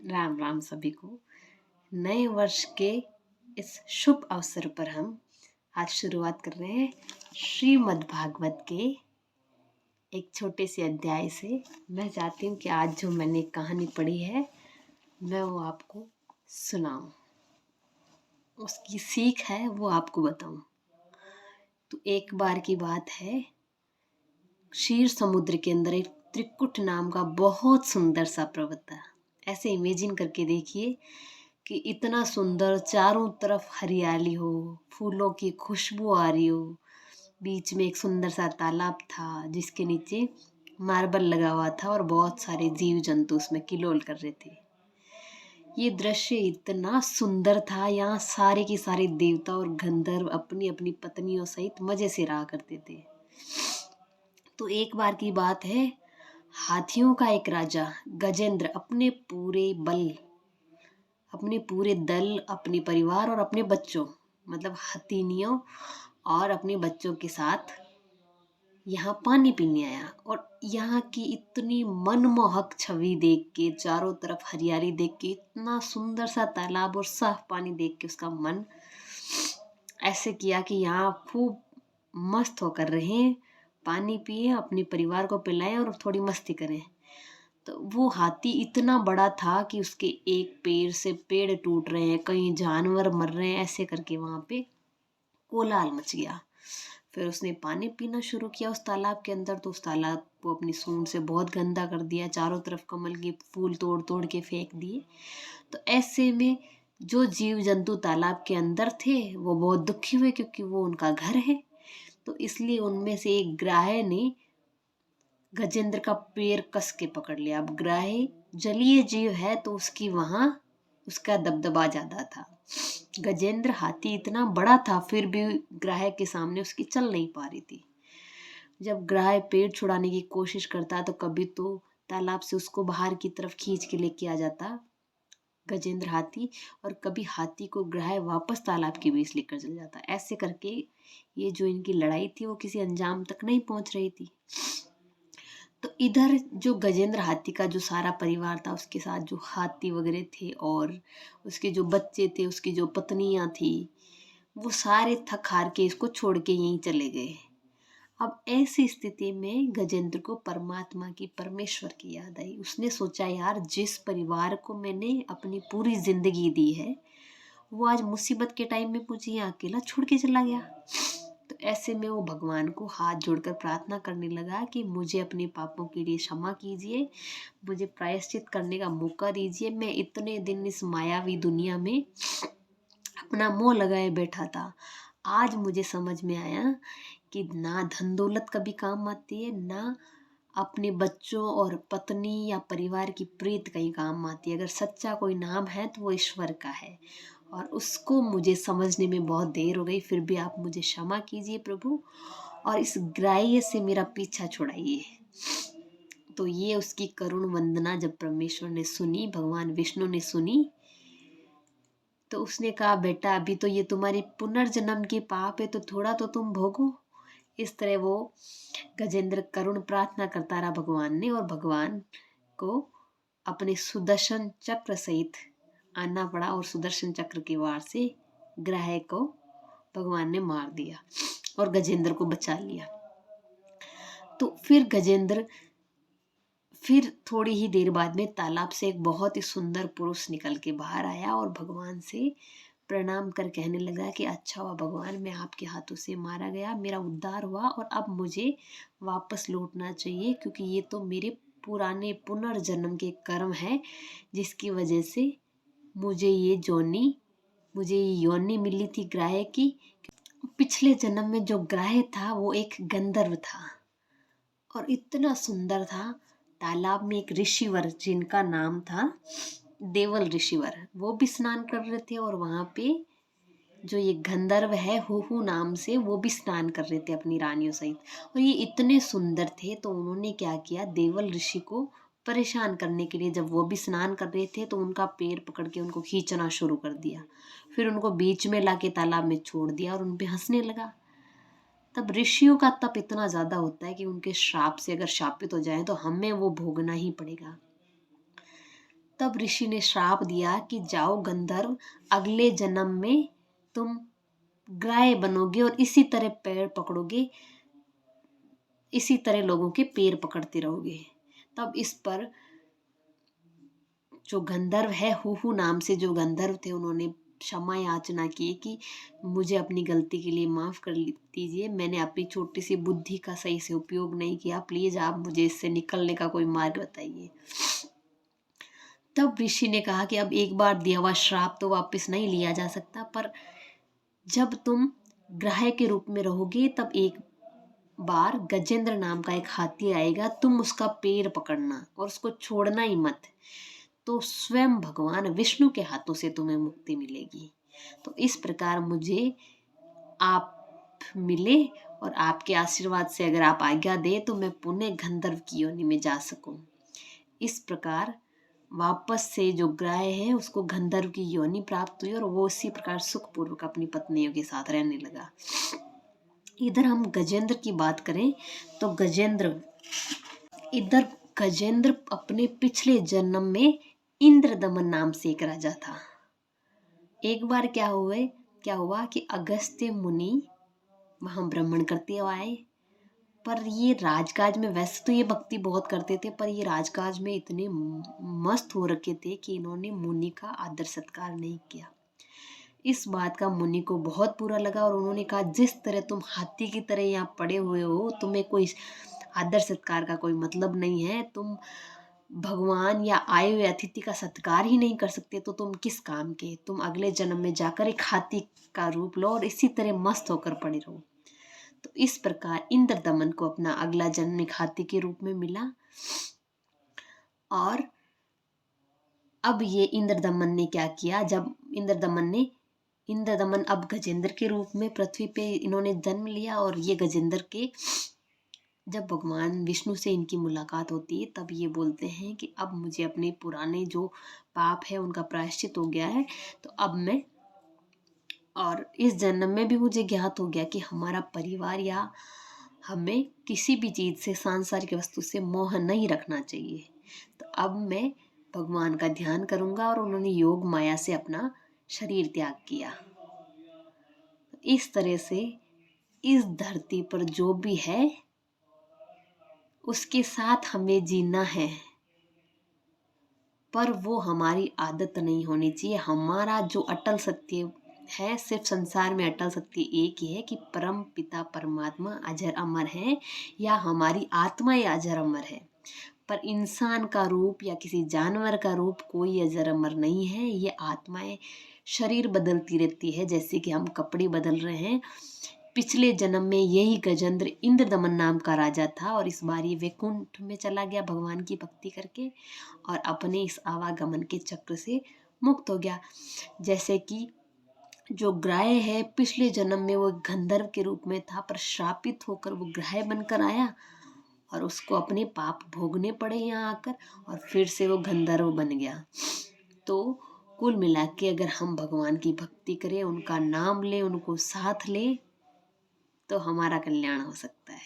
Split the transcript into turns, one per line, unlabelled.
राम राम सभी को। नए वर्ष के इस शुभ अवसर पर हम आज शुरुआत कर रहे हैं श्रीमद् भागवत के एक छोटे से अध्याय से। मैं चाहती हूँ कि आज जो मैंने कहानी पढ़ी है मैं वो आपको सुनाऊं, उसकी सीख है वो आपको बताऊं। तो एक बार की बात है, क्षीर समुद्र के अंदर एक त्रिकुट नाम का बहुत सुंदर सा पर्वत था। ऐसे इमेजिन करके देखिए कि इतना सुंदर, चारों तरफ हरियाली हो, फूलों की खुशबू आ रही हो, बीच में एक सुंदर सा तालाब था जिसके नीचे मार्बल लगा हुआ था और बहुत सारे जीव जंतु उसमें किलोल कर रहे थे। ये दृश्य इतना सुंदर था, यहाँ सारे के सारे देवता और गंधर्व अपनी अपनी पत्नियों सहित मजे से रहा करते थे। तो एक बार की बात है, हाथियों का एक राजा गजेंद्र अपने पूरे दल, अपने परिवार और अपने बच्चों, मतलब हथिनियों और अपने बच्चों के साथ यहाँ पानी पीने आया। और यहाँ की इतनी मनमोहक छवि देख के, चारों तरफ हरियाली देख के, इतना सुंदर सा तालाब और साफ पानी देख के उसका मन ऐसे किया कि यहाँ खूब मस्त होकर रहें, पानी पिए, अपने परिवार को पिलाएं और थोड़ी मस्ती करें। तो वो हाथी इतना बड़ा था कि उसके एक पैर से पेड़ टूट रहे हैं, कहीं जानवर मर रहे हैं, ऐसे करके वहाँ पे कोलाहल मच गया। फिर उसने पानी पीना शुरू किया उस तालाब के अंदर, तो उस तालाब को अपनी सूंड से बहुत गंदा कर दिया, चारों तरफ कमल के फूल तोड़ तोड़ के फेंक दिए। तो ऐसे में जो जीव जंतु तालाब के अंदर थे वो बहुत दुखी हुए, क्योंकि वो उनका घर है। तो इसलिए उनमें से एक ग्राह ने गजेंद्र का पैर कस के पकड़ लिया। अब ग्राह जलीय जीव है तो उसकी वहां उसका दबदबा ज्यादा था। गजेंद्र हाथी इतना बड़ा था फिर भी ग्राह के सामने उसकी चल नहीं पा रही थी। जब ग्राह पेड़ छुड़ाने की कोशिश करता तो कभी तो तालाब से उसको बाहर की तरफ खींच के लेके आ जाता गजेंद्र हाथी, और कभी हाथी को ग्राह वापस तालाब के बीच लेकर चल जाता। ऐसे करके ये जो इनकी लड़ाई थी वो किसी अंजाम तक नहीं पहुंच रही थी। तो इधर जो गजेंद्र हाथी का जो सारा परिवार था, उसके साथ जो हाथी वगैरह थे और उसके जो बच्चे थे, उसकी जो पत्नियां थी, वो सारे थक हार के इसको छोड़ के यहीं चले गए। अब ऐसी स्थिति में गजेंद्र को परमात्मा की, परमेश्वर की याद आई। उसने सोचा, यार जिस परिवार को मैंने अपनी पूरी जिंदगी दी है वो आज मुसीबत के टाइम में मुझे यहाँ अकेला छोड़ के चला गया। तो ऐसे में वो भगवान को हाथ जोड़कर प्रार्थना करने लगा कि मुझे अपने पापों के लिए क्षमा कीजिए, मुझे प्रायश्चित करने का मौका दीजिए। मैं इतने दिन इस मायावी दुनिया में अपना मोह लगाए बैठा था, आज मुझे समझ में आया कि ना धन दौलत कभी काम आती है, ना अपने बच्चों और पत्नी या परिवार की प्रीत कहीं काम आती है। अगर सच्चा कोई नाम है तो वो ईश्वर का है, और उसको मुझे समझने में बहुत देर हो गई। फिर भी आप मुझे क्षमा कीजिए प्रभु, और इस ग्राह्य से मेरा पीछा छुड़ाइए। तो ये उसकी करुण वंदना जब परमेश्वर ने सुनी, भगवान विष्णु ने सुनी, तो उसने कहा, बेटा अभी तो ये तुम्हारी पुनर्जन्म की पाप है तो थोड़ा तो तुम भोगो। इस तरह वो गजेंद्र करुण प्रार्थना करता रहा भगवान ने, और भगवान को अपने सुदर्शन चक्र सहित आना पड़ा, और सुदर्शन चक्र की वार से ग्राह को भगवान ने मार दिया और गजेंद्र को बचा लिया। तो फिर थोड़ी ही देर बाद में तालाब से एक बहुत ही सुंदर पुरुष निकल के बाहर आया और भगवान से प्रणाम कर कहने लगा कि अच्छा हुआ भगवान, मैं आपके हाथों से मारा गया, मेरा उद्धार हुआ और अब मुझे वापस लौटना चाहिए, क्योंकि ये तो मेरे पुराने पुनर्जन्म के कर्म है जिसकी वजह से मुझे ये योनि मिली थी ग्राह की। पिछले जन्म में जो ग्राह था वो एक गंधर्व था और इतना सुंदर था। तालाब में एक ऋषिवर जिनका नाम था देवल ऋषिवर, वो भी स्नान कर रहे थे, और वहां पे जो ये गंधर्व है हुहु नाम से, वो भी स्नान कर रहे थे अपनी रानियों सहित। और ये इतने सुंदर थे तो उन्होंने क्या किया, देवल ऋषि को परेशान करने के लिए जब वो भी स्नान कर रहे थे तो उनका पैर पकड़ के उनको खींचना शुरू कर दिया। फिर उनको बीच में लाके तालाब में छोड़ दिया और उन पे हंसने लगा। तब ऋषियों का तप इतना ज्यादा होता है कि उनके श्राप से अगर शापित हो जाए तो हमें वो भोगना ही पड़ेगा। तब ऋषि ने श्राप दिया कि जाओ गंधर्व, अगले जन्म में तुम ग्राय बनोगे और इसी तरह पैर पकड़ोगे, इसी तरह लोगों के पैर पकड़ते रहोगे। तब इस पर जो गंधर्व है, हुहु नाम से जो गंधर्व थे, उन्होंने क्षमा याचना की कि मुझे अपनी गलती के लिए माफ़ कर दीजिए, मैंने अपनी छोटी सी बुद्धि का सही से उपयोग नहीं किया, प्लीज़ आप मुझे इससे निकलने का कोई मार्ग बताइए। तब ऋषि ने कहा कि अब एक बार दिया हुआ श्राप तो वापस नहीं लिया जा सकता, पर जब तुम ग्राह्य के रूप में रहोगे तब एक बार गजेंद्र नाम का एक हाथी आएगा, तुम उसका पैर पकड़ना और उसको छोड़ना ही मत, तो स्वयं भगवान विष्णु के हाथों से तुम्हें मुक्ति मिलेगी। तो इस प्रकार मुझे आप मिले और आपके आशीर्वाद से अगर आप आज्ञा दे तो मैं पुनः गंधर्व की योनि में जा सकूं। इस प्रकार वापस से जो ग्राह्य है उसको गंधर्व की योनि प्राप्त हुई और वो इसी प्रकार सुखपूर्वक अपनी पत्नियों के साथ रहने लगा। इधर हम गजेंद्र की बात करें तो गजेंद्र अपने पिछले जन्म में इंद्रदमन नाम से एक राजा था। एक बार क्या हुआ कि अगस्त्य मुनि वहां भ्रमण करते आए, पर ये राजकाज में, वैसे तो ये भक्ति बहुत करते थे, पर ये राजकाज में इतने मस्त हो रखे थे कि इन्होंने मुनि का आदर सत्कार नहीं किया। इस बात का मुनि को बहुत बुरा लगा और उन्होंने कहा, जिस तरह तुम हाथी की तरह यहाँ पड़े हुए हो, तुम्हें कोई आदर सत्कार का कोई मतलब नहीं है, तुम भगवान या आए हुए अतिथि का सत्कार ही नहीं कर सकते, तो तुम किस काम के, तुम अगले जन्म में जाकर एक हाथी का रूप लो और इसी तरह मस्त होकर पड़े रहो। तो इस प्रकार इंद्रदमन को अपना अगला जन्म एक हाथी के रूप में मिला। और अब ये इंद्रदमन ने क्या किया, जब इंद्रदमन अब गजेंद्र के रूप में पृथ्वी पे इन्होंने जन्म लिया, और ये गजेंद्र के जब भगवान विष्णु से इनकी मुलाकात होती है तब ये बोलते हैं कि अब मुझे अपने पुराने जो पाप है उनका प्रायश्चित हो गया है, तो अब मैं, और इस जन्म में भी मुझे ज्ञात हो गया कि हमारा परिवार या हमें किसी भी चीज़ से, सांसारिक वस्तु से मोह नहीं रखना चाहिए, तो अब मैं भगवान का ध्यान करूँगा। और उन्होंने योग माया से अपना शरीर त्याग किया। इस तरह से इस धरती पर जो भी है उसके साथ हमें जीना है, पर वो हमारी आदत नहीं होनी चाहिए। हमारा जो अटल सत्य है, सिर्फ संसार में अटल सत्य एक ही है कि परम पिता परमात्मा अजर अमर है, या हमारी आत्मा ही अजर अमर है। पर इंसान का रूप या किसी जानवर का रूप कोई अजर अमर नहीं है। ये आत्माएं शरीर बदलती रहती है, जैसे कि हम कपड़े बदल रहे हैं। पिछले जन्म में यही गजेंद्र इंद्रदमन नाम का राजा था, और इस बार ये वैकुंठ में चला गया भगवान की भक्ति करके, और अपने इस आवागमन के चक्र से मुक्त हो गया। जैसे कि जो ग्राह्य है, पिछले जन्म में वो गंधर्व के रूप में था, पर श्रापित होकर वो ग्राह्य बनकर आया और उसको अपने पाप भोगने पड़े यहाँ आकर, और फिर से वो गंधर्व बन गया। तो कुल मिला के अगर हम भगवान की भक्ति करें, उनका नाम लें, उनको साथ लें, तो हमारा कल्याण हो सकता है।